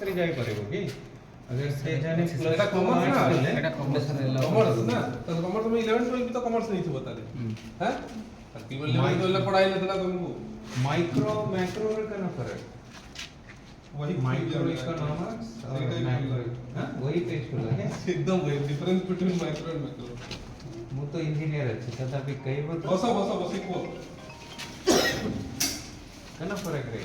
रे जाई परबो कि अगर से जाने प्लस एटा कॉमर्स ना एटा कॉमर्स ना तो कॉमर्स में 11 12 भी तो कॉमर्स नहीं थी बता दे हैं केवल 11 12 पढ़ाई नहीं था तुमको माइक्रो मैक्रो रे का फर्क वही माइक्रो इकोनॉमिक्स और मैक्रो हां वही पेज खुला है एकदम वही difference between micro and macro मु तो इंजीनियर अच्छे तथापि कई बार बस को कना फर्क रे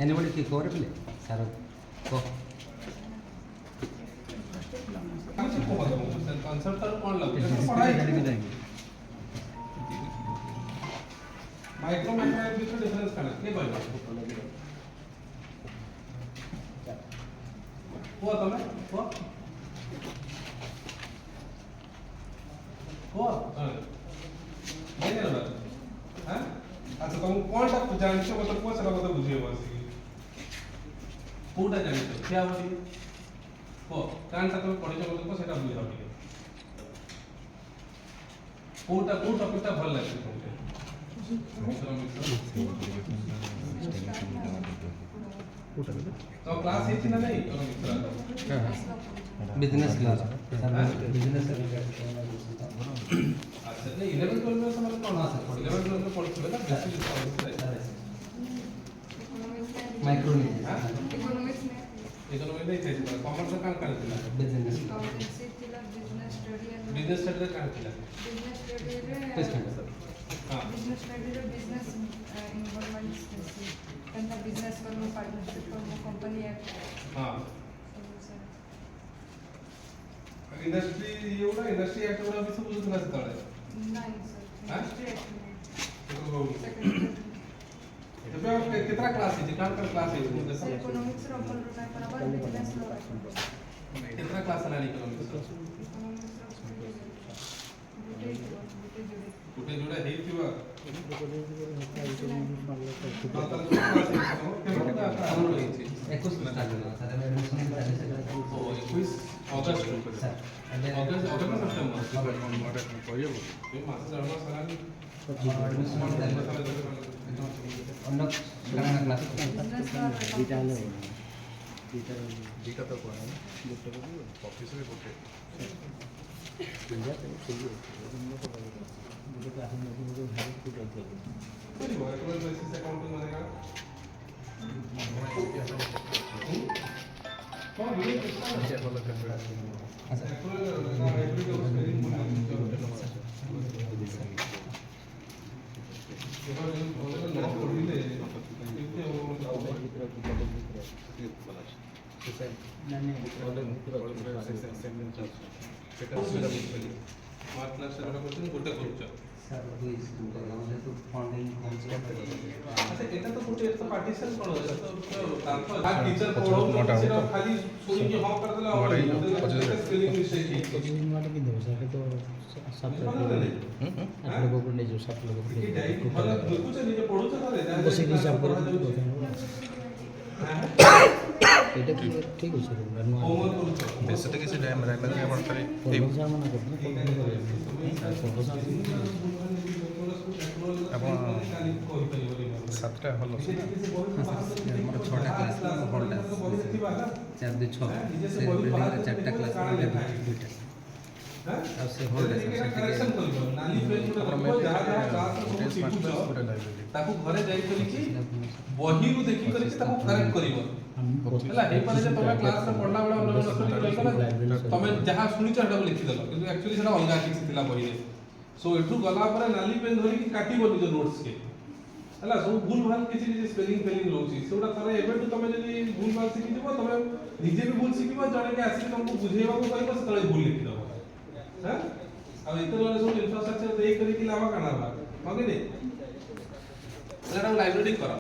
Anybody की कोर प्ले सर को कंसेप्ट कौन लगता पढ़ाई जाएंगे माइक्रो मैक्रो के बीच में डिफरेंस करना के भाई हुआ तमे हुआ नहीं ना हां अच्छा तुम कोनटा जानछो मतलब को सेटा मतलब बुझियो बसी कोटा जानछो क्या बोली को कानटा तुम पढिछो मतलब को सेटा बुझाओ ठीक कोटा को टॉपिकटा भल लागছে तुमके तो क्लास है ना नहीं बिजनेस क्लास बिजनेस अच्छा नहीं 11 12 में समझ कौन आ सकता 11 12 में पढ़ते ना बेसिक माइक्रो इकोनॉमिक्स नहीं थे कॉमर्स का कान थिला बिजनेस बिजनेस स्टडी का थिला हां बिजनेस स्टडी रे बिजनेस इन्वॉल्वमेंट कंता बिजनेस करू पार्टनरशिप करू कंपनी एक्ट हां इंडस्ट्री एवढा इंडस्ट्री एक्ट एवढा भी समजत नसतं नाही सर इंडस्ट्री तो पे कितना क्लास है कान का क्लास है एक्ट इकोनॉमिक्स रो अपन रो पर अपन बिजनेस रो कितना क्लास है इकोनॉमिक्स गुटे जोड़ा हे थिवा एकुश स्टार्ट होला सर एडमिशन ओ 21 अगस्त सर अगस्त सेप्टेम्बर ये मास जमा सलानी अन्य कनाडा क्लास दिटा तो कोन ऑफिस में बोलते कोई वर्चुअल बेसिस अकाउंटिंग माने का कौन भी अच्छा वाला कर गोटे करूछ सर दुई म्हणजे तो फंडिंग अच्छा एटा तो गोटे तो पार्टीशन कोन होय तो तांको आ टीचर पढाउ सेरा खाली सुनी के हां कर देला स्पेलिंग मिस्टेक वाला की दो सर तो सात लोगों को नहीं जो सात लोगों को मतलब कुछ नहीं पढु छ बस एक हिसाब कर এটা কি ঠিক আছে होमवर्क करूछ बेसते किसी टाइम रह लगे अपन खाली পড়া মানে করতে अपन सातटा हल ଆମର 6ଟା କ୍ଲାସ୍ ହଲଟା 4 2 6 ସେ ବିଲ୍ଡିଂ ରେ 4ଟା କ୍ଲାସ୍ ଦୁଇଟା ଆଉ ସେ ହଲଟା करेक्शन करियो नाली पेज में जहां जहां क्लास में शिखुछ लाइब्रेरी ताकू घरे जाई करी कि बही को देखि करी कि ताकू करेक्ट करियो हला हे पारे जे तमे क्लास में पढ़ला बेला अलग अलग तमे जहां सुनिछ हडा लिखि दलो किंतु एक्चुअली सेटा अलगा किछि थिला बही रे सो एठू गला पर नाली पेन धरि कि काटिबो निज नोट्स के हला सो भूल भाल किछि जे स्पेलिंग फेलिंग होछि सेटा थरे एबेटू तमे जदी भूल भाल सिखि जबो तमे निजे भी भूल सिखिबो जने के आसी तुमको बुझेबा को कहबो सेतले भूल लिखि दबो हां अब इतना वाला सब इंफ्रास्ट्रक्चर देख करी कि लावा काना बा मागे ने एटा लाइब्रेरी करा